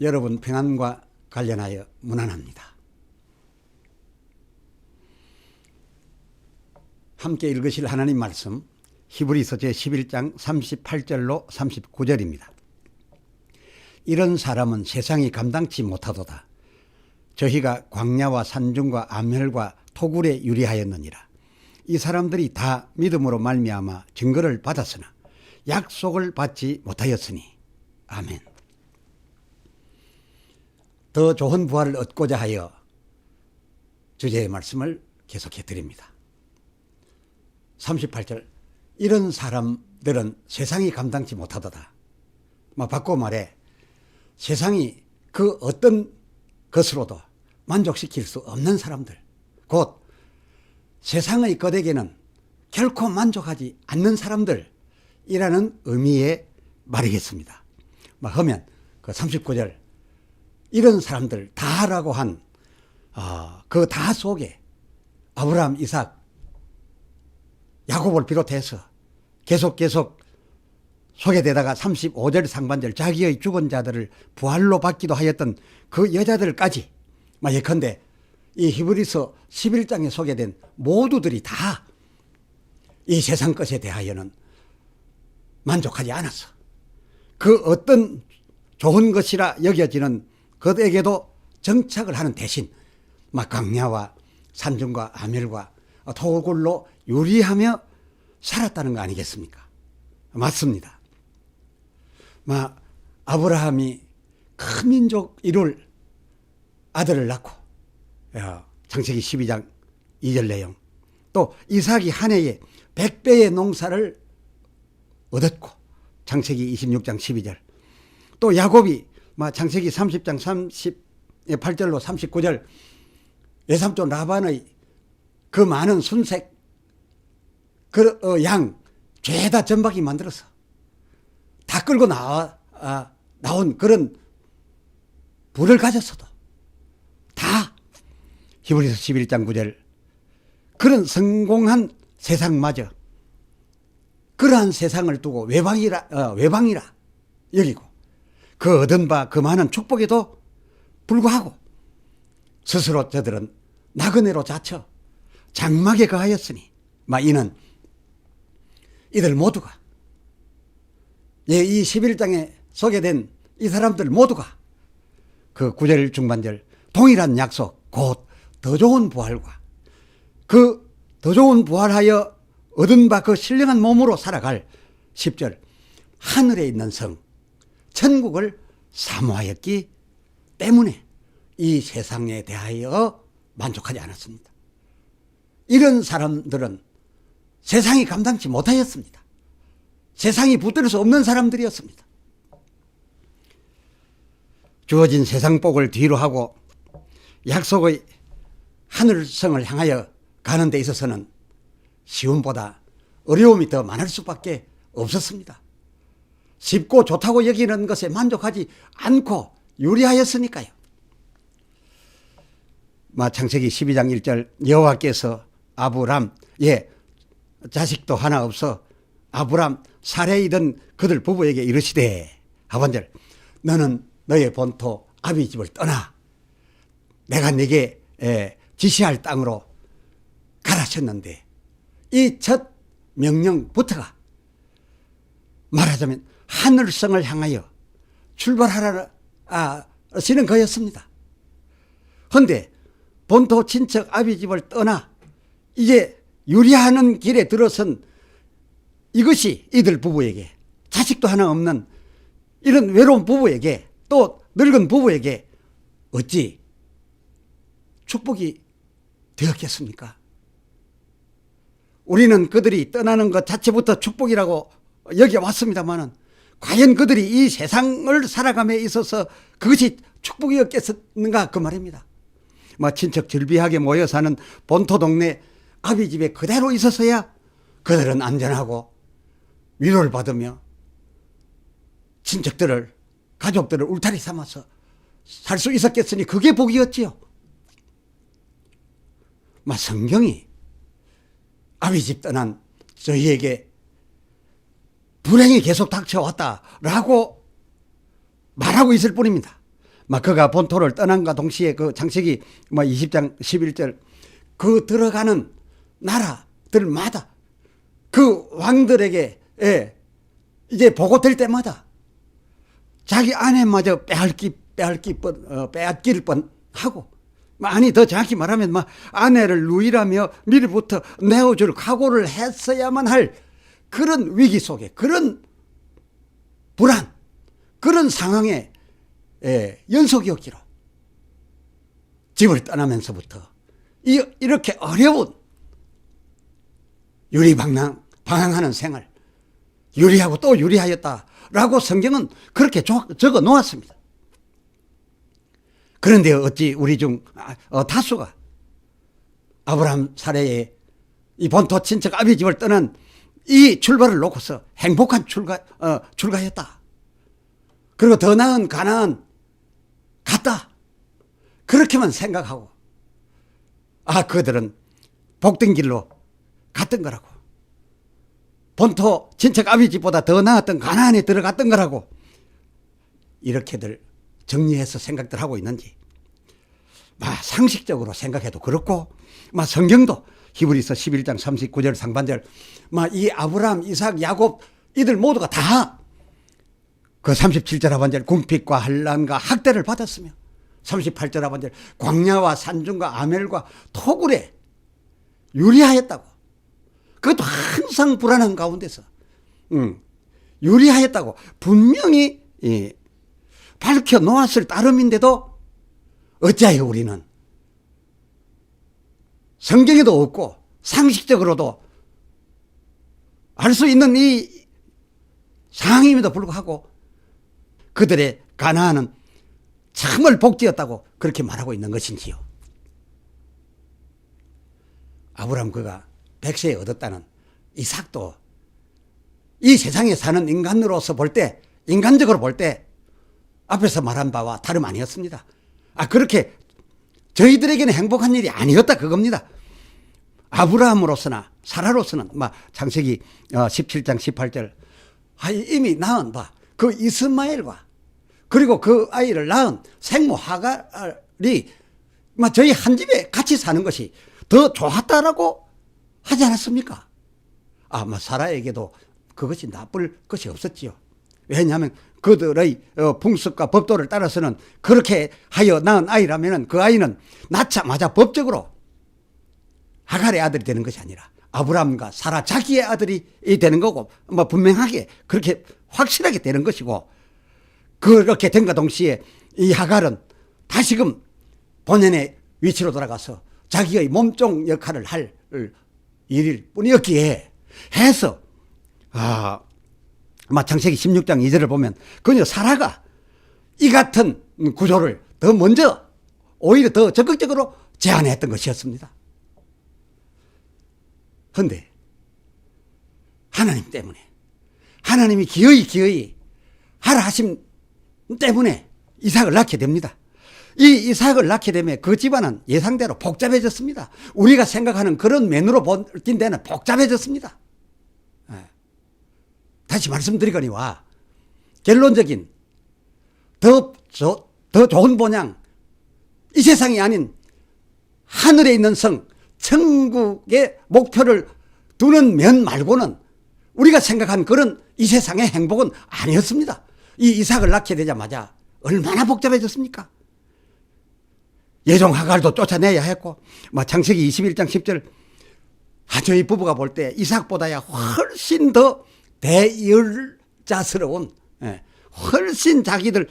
여러분 평안과 관련하여 문안합니다. 함께 읽으실 하나님 말씀 히브리서 제11장 38절로 39절입니다. 이런 사람은 세상이 감당치 못하도다. 저희가 광야와 산중과 암혈과 토굴에 유리하였느니라. 이 사람들이 다 믿음으로 말미암아 증거를 받았으나 약속을 받지 못하였으니. 아멘. 더 좋은 부활을 얻고자 하여 주제의 말씀을 계속해 드립니다. 38절, 이런 사람들은 세상이 감당치 못하도다. 바꿔 말해 세상이 그 어떤 것으로도 만족시킬 수 없는 사람들, 곧 세상의 것에게는 결코 만족하지 않는 사람들이라는 의미의 말이겠습니다. 하면 그 39절, 이런 사람들 다라고 한 그 다 속에 아브라함, 이삭, 야곱을 비롯해서 계속 소개되다가 35절 상반절 자기의 죽은 자들을 부활로 받기도 하였던 그 여자들까지, 예컨대 이 히브리서 11장에 소개된 모두들이 다 이 세상 것에 대하여는 만족하지 않았어. 그 어떤 좋은 것이라 여겨지는 것에게도 정착을 하는 대신 광야와 산중과 암혈과 토굴로 유리하며 살았다는 거 아니겠습니까? 맞습니다. 아브라함이 큰 민족 이룰 아들을 낳고, 창세기 12장 2절 내용, 또 이삭이 한 해에 100배의 농사를 얻었고, 창세기 26장 12절, 또 야곱이 창세기 30장 38절로 39절 외삼촌 라반의 그 많은 순색 그 양 죄다 전박이 만들어서 다 끌고 나온 그런 부를 가졌어도 다 히브리서 11장 9절 그런 성공한 세상마저 그러한 세상을 두고 외방이라 여기고 그 얻은 바 그 많은 축복에도 불구하고 스스로 저들은 나그네로 자처 장막에 거하였으니 이는 이들 모두가 이 11장에 소개된 이 사람들 모두가 그 9절 중반절 동일한 약속 곧 더 좋은 부활과 그 더 좋은 부활하여 얻은 바 그 신령한 몸으로 살아갈 10절 하늘에 있는 성 천국을 사모하였기 때문에 이 세상에 대하여 만족하지 않았습니다. 이런 사람들은 세상이 감당치 못하였습니다. 세상이 붙들 수 없는 사람들이었습니다. 주어진 세상 복을 뒤로 하고 약속의 하늘성을 향하여 가는 데 있어서는 쉬움보다 어려움이 더 많을 수밖에 없었습니다. 쉽고 좋다고 여기는 것에 만족하지 않고 유리하였으니까요. 창세기 12장 1절 여호와께서 아브람 자식도 하나 없어 아브람 사레이던 그들 부부에게 이르시되 하반절 너는 너의 본토 아비 집을 떠나 내가 네게 지시할 땅으로 가라셨는데 이 첫 명령부터가 말하자면 하늘성을 향하여 출발하라 하시는 거였습니다. 그런데 본토 친척 아비 집을 떠나 이제 유리하는 길에 들어선 이것이 이들 부부에게 자식도 하나 없는 이런 외로운 부부에게 또 늙은 부부에게 어찌 축복이 되었겠습니까? 우리는 그들이 떠나는 것 자체부터 축복이라고 여겨왔습니다만은 과연 그들이 이 세상을 살아감에 있어서 그것이 축복이었겠는가 그 말입니다. 친척 절비하게 모여 사는 본토 동네 아비 집에 그대로 있어서야 그들은 안전하고 위로를 받으며 친척들을 가족들을 울타리 삼아서 살 수 있었겠으니 그게 복이었지요. 성경이 아비 집 떠난 저희에게 불행이 계속 닥쳐왔다라고 말하고 있을 뿐입니다. 막 그가 본토를 떠난과 동시에 그 창세기 뭐 20장 11절 그 들어가는 나라들마다 그 왕들에게 이제 보고될 때마다 자기 아내마저 빼앗길 뻔하고, 아니 더 정확히 말하면 막 아내를 누이라며 미리부터 내어줄 각오를 했어야만 할 그런 위기 속에, 그런 불안, 그런 상황의 연속이었기로 집을 떠나면서부터 이렇게 어려운 방황하는 생활, 유리하고 또 유리하였다라고 성경은 그렇게 적어 놓았습니다. 그런데 어찌 우리 중 다수가 아브라함 사례에 이 본토 친척 아비 집을 떠난 이 출발을 놓고서 행복한 출가였다. 그리고 더 나은 가나안 갔다. 그렇게만 생각하고, 그들은 복된 길로 갔던 거라고. 본토 친척 아비 집보다 더 나았던 가나안에 들어갔던 거라고. 이렇게들 정리해서 생각들 하고 있는지, 상식적으로 생각해도 그렇고, 성경도 히브리서 11장 39절 상반절, 이 아브라함, 이삭, 야곱 이들 모두가 다 그 37절 하반절 궁핍과 환난과 학대를 받았으며, 38절 하반절 광야와 산중과 아멜과 토굴에 유리하였다고. 그것도 항상 불안한 가운데서 유리하였다고 분명히 밝혀 놓았을 따름인데도 어찌하여 우리는 성경에도 없고 상식적으로도 알 수 있는 이 상황임에도 불구하고 그들의 가나안은 정말 복지였다고 그렇게 말하고 있는 것인지요. 아브라함 그가 백세에 얻었다는 이삭도 이 세상에 사는 인간으로서 볼 때, 인간적으로 볼 때 앞에서 말한 바와 다름 아니었습니다. 그렇게 저희들에게는 행복한 일이 아니었다 그겁니다. 아브라함으로서나 사라로서는 창세기 17장 18절 이미 낳은 그 이스마엘과 그리고 그 아이를 낳은 생모 하갈이 저희 한 집에 같이 사는 것이 더 좋았다라고 하지 않았습니까? 사라에게도 그것이 나쁠 것이 없었지요. 왜냐하면 그들의 풍습과 법도를 따라서는 그렇게 하여 낳은 아이라면 그 아이는 낳자마자 법적으로 하갈의 아들이 되는 것이 아니라 아브라함과 사라 자기의 아들이 되는 거고, 분명하게 그렇게 확실하게 되는 것이고, 그렇게 된과 동시에 이 하갈은 다시금 본연의 위치로 돌아가서 자기의 몸종 역할을 할 일일 뿐이었기에 해서 창세기 16장 2절을 보면 그녀 사라가 이 같은 구조를 더 먼저 오히려 더 적극적으로 제안했던 것이었습니다. 그런데 하나님 때문에, 하나님이 기어이 하라 하심 때문에 이삭을 낳게 됩니다. 이 이삭을 낳게 되면 그 집안은 예상대로 복잡해졌습니다. 우리가 생각하는 그런 면으로 볼 때는 복잡해졌습니다. 다시 말씀드리거니와 결론적인 더 좋은 본향, 이 세상이 아닌 하늘에 있는 성, 천국의 목표를 두는 면 말고는 우리가 생각한 그런 이 세상의 행복은 아니었습니다. 이 이삭을 낳게 되자마자 얼마나 복잡해졌습니까? 예종 하갈도 쫓아내야 했고, 창세기 21장 10절 저희 부부가 볼 때 이삭보다야 훨씬 더 대열자스러운, 훨씬 자기들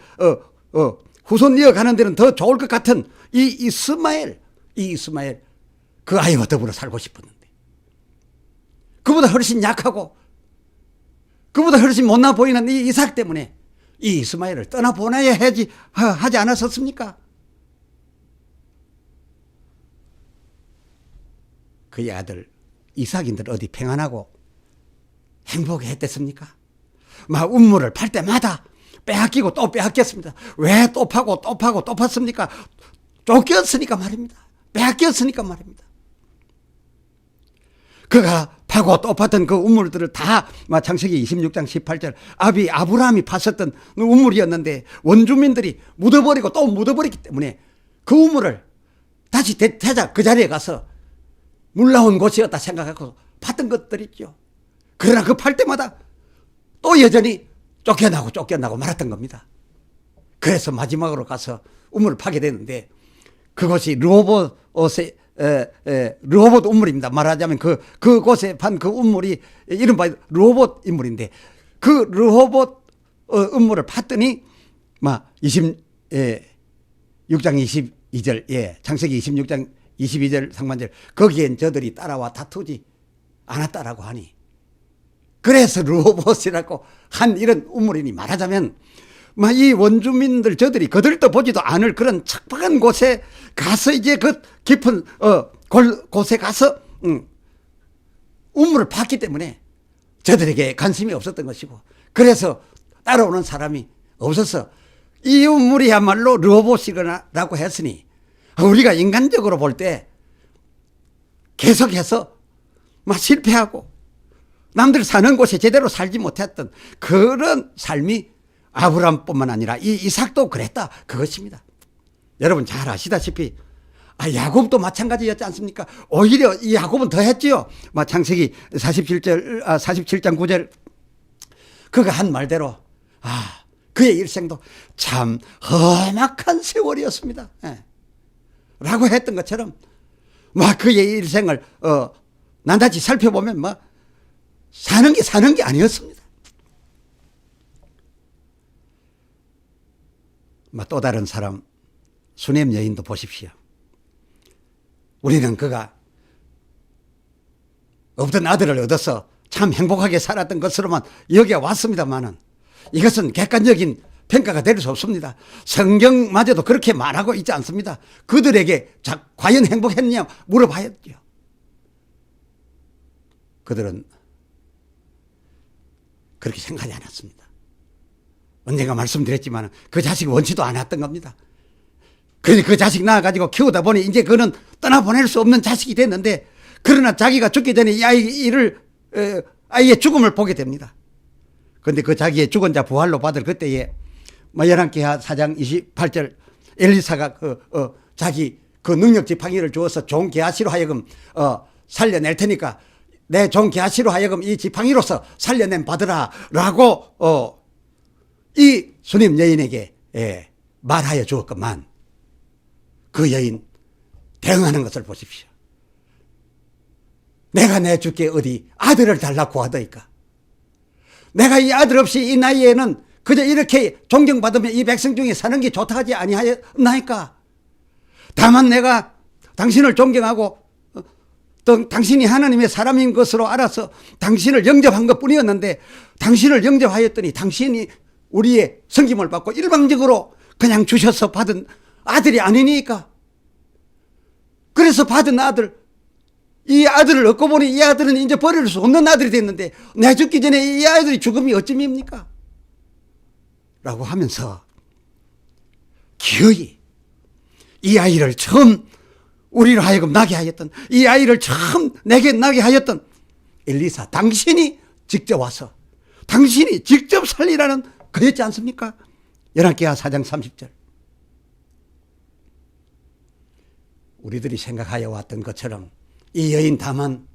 후손 이어가는 데는 더 좋을 것 같은 이 이스마엘 그 아이와 더불어 살고 싶었는데, 그보다 훨씬 약하고 그보다 훨씬 못나 보이는 이 이삭 때문에 이 이스마엘을 떠나보내야 하지 않았었습니까? 그의 아들 이삭인들 어디 평안하고 행복했댔습니까? 운물을 팔 때마다 빼앗기고 또 빼앗겼습니다. 왜 또 파고 또 팠습니까? 쫓겼으니까 말입니다. 빼앗겼으니까 말입니다. 그가 파고 또 팠던 그 우물들을 다 창세기 26장 18절 아브라함이 팠었던 우물이었는데 원주민들이 묻어버리고 또 묻어버리기 때문에 그 우물을 다시 되자 그 자리에 가서 물 나온 곳이었다 생각하고 팠던 것들이죠. 그러나 그 팔 때마다 또 여전히 쫓겨나고 말았던 겁니다. 그래서 마지막으로 가서 우물을 파게 되는데 그것이 르호봇 우물입니다. 말하자면 그곳에 판 그 우물이 이른바 르호봇 인물인데 그 르호봇 우물을 팠더니 26장 22절 창세기 26장 22절 상반절 거기엔 저들이 따라와 다투지 않았다라고 하니 그래서 르호봇이라고 한 이런 우물이니 말하자면 이 원주민들 저들이 거들떠 보지도 않을 그런 척박한 곳에 가서 이제 그 깊은 곳에 가서 우물을 팠기 때문에 저들에게 관심이 없었던 것이고 그래서 따라오는 사람이 없어서 이 우물이야말로 르호봇이라고 했으니 우리가 인간적으로 볼 때 계속해서 실패하고 남들 사는 곳에 제대로 살지 못했던 그런 삶이 아브라함뿐만 아니라 이 이삭도 그랬다 그것입니다. 여러분 잘 아시다시피 야곱도 마찬가지였지 않습니까? 오히려 이 야곱은 더 했지요. 창세기 47장 9절 그가 한 말대로 그의 일생도 참 험악한 세월이었습니다. 라고 했던 것처럼 그의 일생을 낱낱이 살펴보면 사는 게 아니었습니다. 또 다른 사람 수넴 여인도 보십시오. 우리는 그가 없던 아들을 얻어서 참 행복하게 살았던 것으로만 여겨왔습니다만은 이것은 객관적인 평가가 될 수 없습니다. 성경마저도 그렇게 말하고 있지 않습니다. 그들에게 과연 행복했냐 물어봐야죠. 그들은 그렇게 생각하지 않았습니다. 언젠가 말씀드렸지만 그 자식 원치도 않았던 겁니다. 그 자식 낳아가지고 키우다 보니 이제 그는 떠나보낼 수 없는 자식이 됐는데 그러나 자기가 죽기 전에 이 아이의 죽음을 보게 됩니다. 그런데 그 자기의 죽은 자 부활로 받을 그때에 열왕기하 4장 28절 엘리사가 자기 그 능력 지팡이를 주어서 종 게하시로 하여금 살려낼 테니까 내 종 게하시로 하여금 이 지팡이로서 살려냄 받으라 라고 이 수넴 여인에게 말하여 주었건만 그 여인 대응하는 것을 보십시오. 내가 내 주께 어디 아들을 달라고 하더이까. 내가 이 아들 없이 이 나이에는 그저 이렇게 존경받으며 이 백성 중에 사는 게 좋다 하지 아니하였나이까. 다만 내가 당신을 존경하고 또 당신이 하나님의 사람인 것으로 알아서 당신을 영접한 것뿐이었는데 당신을 영접하였더니 당신이 우리의 섬김을 받고 일방적으로 그냥 주셔서 받은 아들이 아니니까. 그래서 받은 아들, 이 아들을 얻고 보니 이 아들은 이제 버릴 수 없는 아들이 됐는데 내 죽기 전에 이 아들이 죽음이 어찌입니까? 라고 하면서 기어이 이 아이를 처음 우리로 하여금 나게 하였던, 이 아이를 처음 내게 나게 하였던 엘리사, 당신이 직접 와서 당신이 직접 살리라는 그였지 않습니까? 열왕기하 4장 30절. 우리들이 생각하여 왔던 것처럼 이 여인 다만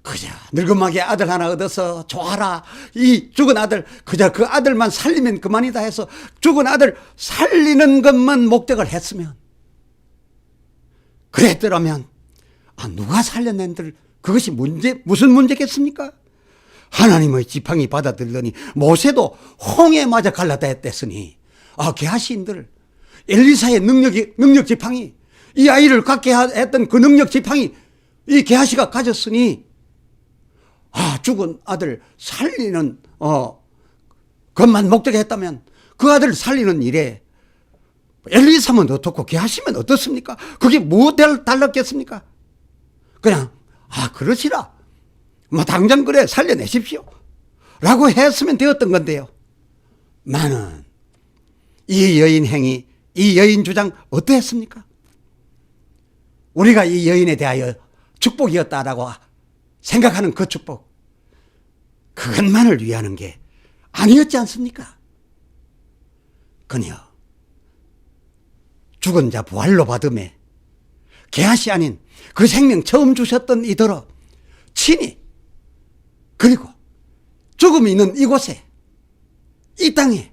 그저 늙음하게 아들 하나 얻어서 좋아라, 이 죽은 아들 그저 그 아들만 살리면 그만이다 해서 죽은 아들 살리는 것만 목적을 했으면, 그랬더라면 누가 살려낸들 그것이 무슨 문제겠습니까? 하나님의 지팡이 받아들더니 모세도 홍해 맞아 갈라다 했댔으니 게하시인들 엘리사의 능력 지팡이, 이 아이를 갖게 했던 그 능력 지팡이 이 게하시가 가졌으니 죽은 아들 살리는 것만 목적했다면 그 아들 살리는 일에 엘리사면 어떻고 게하시면 어떻습니까? 그게 뭐 달랐겠습니까? 그냥 그러시라, 당장 그래 살려내십시오 라고 했으면 되었던 건데요. 나는 이 여인 행위, 이 여인 주장 어떠했습니까? 우리가 이 여인에 대하여 축복이었다라고 생각하는 그 축복, 그것만을 위하는 게 아니었지 않습니까? 그녀 죽은 자 부활로 받음에 개앗이 아닌 그 생명 처음 주셨던 이더러 친히, 그리고 죽음이 있는 이곳에, 이 땅에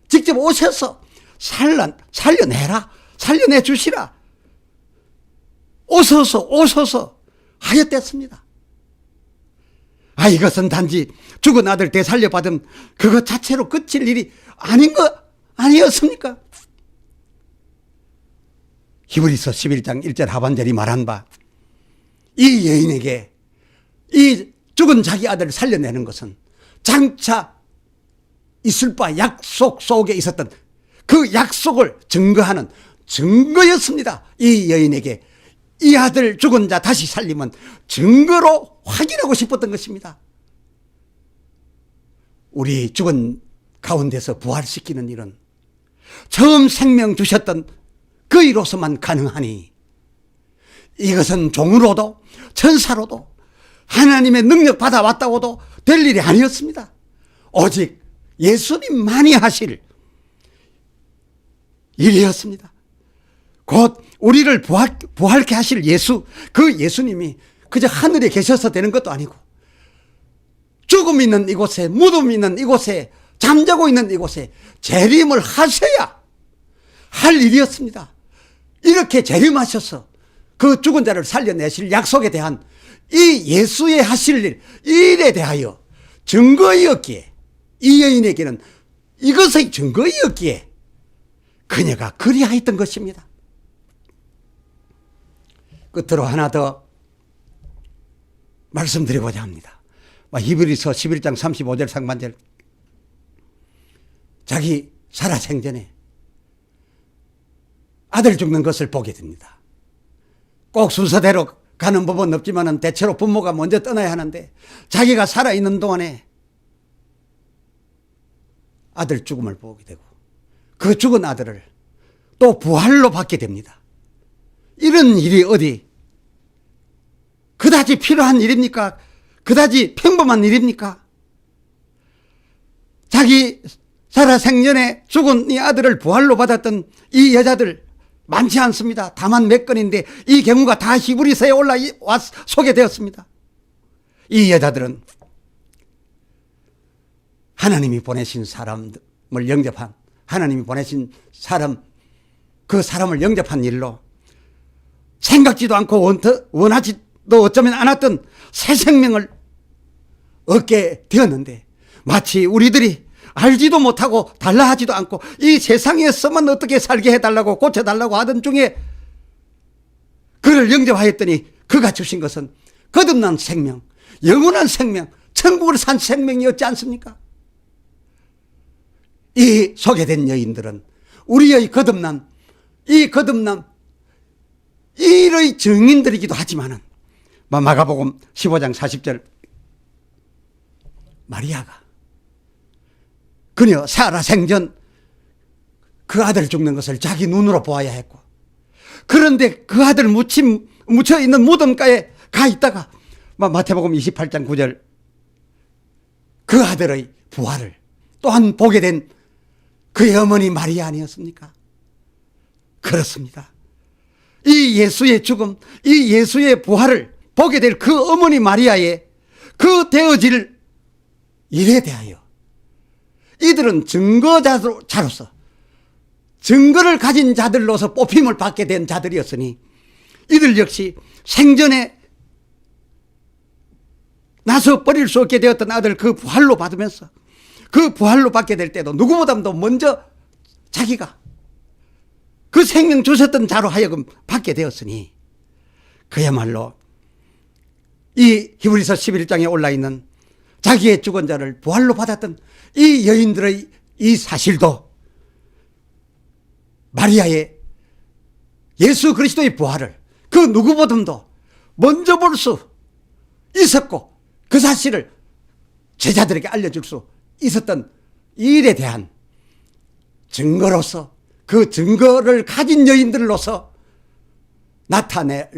직접 오셔서 살려내라, 살려내 주시라, 오소서 하였댔습니다. 이것은 단지 죽은 아들 되살려받은 그것 자체로 끝일 일이 아닌 거 아니었습니까? 히브리서 11장 1절 하반절이 말한 바, 이 여인에게 이 죽은 자기 아들을 살려내는 것은 장차 있을 바 약속 속에 있었던 그 약속을 증거하는 증거였습니다. 이 여인에게 이 아들 죽은 자 다시 살림은 증거로 확인하고 싶었던 것입니다. 우리 죽은 가운데서 부활시키는 일은 처음 생명 주셨던 그 이로서만 가능하니, 이것은 종으로도 천사로도 하나님의 능력 받아왔다고도 될 일이 아니었습니다. 오직 예수님만이 하실 일이었습니다. 곧 우리를 부활케 하실 예수, 그 예수님이 그저 하늘에 계셔서 되는 것도 아니고 죽음 있는 이곳에, 무덤 있는 이곳에, 잠자고 있는 이곳에 재림을 하셔야 할 일이었습니다. 이렇게 재림하셔서 그 죽은 자를 살려내실 약속에 대한 이 예수의 하실 일, 이 일에 대하여 증거이었기에, 이 여인에게는 이것의 증거이었기에 그녀가 그리하였던 것입니다. 끝으로 하나 더 말씀드리고자 합니다. 히브리서 11장 35절 상반절, 자기 살아생전에 아들 죽는 것을 보게 됩니다. 꼭 순서대로 가는 법은 없지만 대체로 부모가 먼저 떠나야 하는데, 자기가 살아있는 동안에 아들 죽음을 보게 되고 그 죽은 아들을 또 부활로 받게 됩니다. 이런 일이 어디 그다지 필요한 일입니까? 그다지 평범한 일입니까? 자기 살아생전에 죽은 이 아들을 부활로 받았던 이 여자들 많지 않습니다. 다만 몇 건인데 이 경우가 다 히브리서에 올라와 소개되었습니다. 이 여자들은 하나님이 보내신 사람을 영접한, 하나님이 보내신 사람, 그 사람을 영접한 일로 생각지도 않고 원하지도 어쩌면 않았던 새 생명을 얻게 되었는데, 마치 우리들이 알지도 못하고 달라하지도 않고 이 세상에서만 어떻게 살게 해달라고 고쳐달라고 하던 중에 그를 영접하였더니 그가 주신 것은 거듭난 생명, 영원한 생명, 천국을 산 생명이었지 않습니까? 이 소개된 여인들은 우리의 거듭남, 이 거듭남, 이의 증인들이기도 하지만은, 마가복음 15장 40절, 마리아가 그녀 살아생전 그 아들 죽는 것을 자기 눈으로 보아야 했고, 그런데 그 아들 묻혀있는 무덤가에 가 있다가 마태복음 28장 9절 그 아들의 부활을 또한 보게 된 그의 어머니 마리아 아니었습니까? 그렇습니다. 이 예수의 죽음, 이 예수의 부활을 보게 될 그 어머니 마리아의 그 되어질 일에 대하여 이들은 증거자로서, 증거를 가진 자들로서 뽑힘을 받게 된 자들이었으니, 이들 역시 생전에 나서 버릴 수 없게 되었던 아들 그 부활로 받으면서, 그 부활로 받게 될 때도 누구보다도 먼저 자기가 그 생명 주셨던 자로 하여금 받게 되었으니, 그야말로 이 히브리서 11장에 올라있는 자기의 죽은 자를 부활로 받았던 이 여인들의 이 사실도 마리아의 예수 그리스도의 부활을 그 누구보다도 먼저 볼 수 있었고, 그 사실을 제자들에게 알려줄 수 있었던 이 일에 대한 증거로서, 그 증거를 가진 여인들로서 나타낼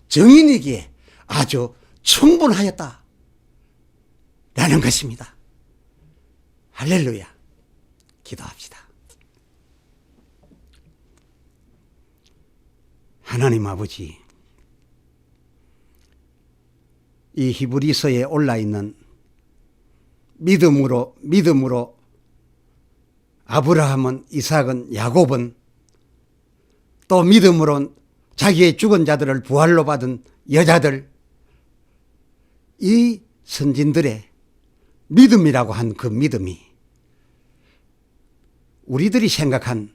증인이기에 아주 충분하였다 라는 것입니다. 할렐루야. 기도합시다. 하나님 아버지, 이 히브리서에 올라있는 믿음으로 아브라함은, 이삭은, 야곱은, 또 믿음으로 자기의 죽은 자들을 부활로 받은 여자들, 이 선진들의 믿음이라고 한 그 믿음이 우리들이 생각한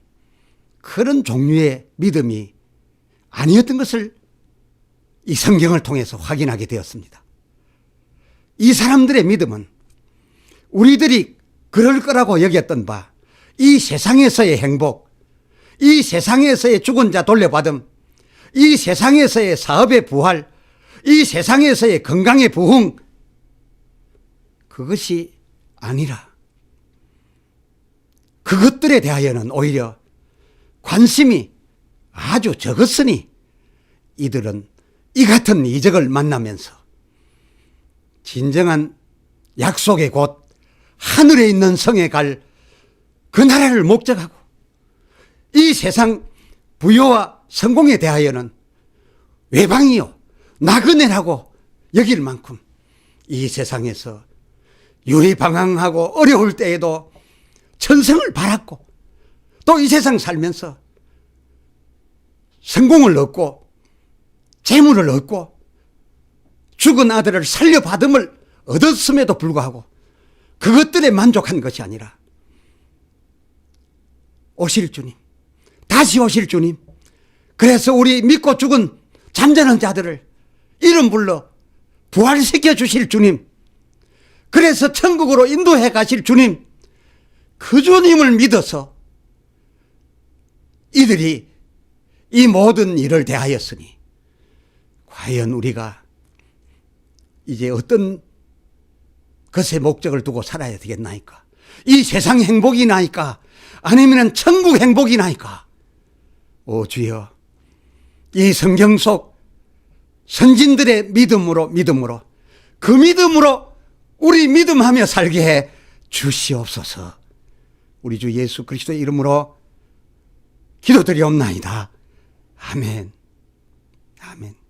그런 종류의 믿음이 아니었던 것을 이 성경을 통해서 확인하게 되었습니다. 이 사람들의 믿음은 우리들이 그럴 거라고 여겼던 바, 이 세상에서의 행복, 이 세상에서의 죽은 자 돌려받음, 이 세상에서의 사업의 부활, 이 세상에서의 건강의 부흥, 그것이 아니라 그것들에 대하여는 오히려 관심이 아주 적었으니 이들은 이 같은 이적을 만나면서 진정한 약속의 곳 하늘에 있는 성에 갈 그 나라를 목적하고 이 세상 부여와 성공에 대하여는 외방이요 나그네라고 여길 만큼 이 세상에서 유리방황하고 어려울 때에도 천성을 바랐고 또 이 세상 살면서 성공을 얻고 재물을 얻고 죽은 아들을 살려받음을 얻었음에도 불구하고 그것들에 만족한 것이 아니라 오실 주님, 다시 오실 주님, 그래서 우리 믿고 죽은 잠자는 자들을 이름 불러 부활시켜 주실 주님, 그래서 천국으로 인도해 가실 주님, 그 주님을 믿어서 이들이 이 모든 일을 대하였으니 과연 우리가 이제 어떤 것의 목적을 두고 살아야 되겠나이까? 이 세상 행복이 나이까? 아니면 천국 행복이 나이까? 오 주여, 이 성경 속 선진들의 믿음으로 그 믿음으로 우리 믿음하며 살게 해 주시옵소서. 우리 주 예수 그리스도의 이름으로 기도드리옵나이다. 아멘. 아멘.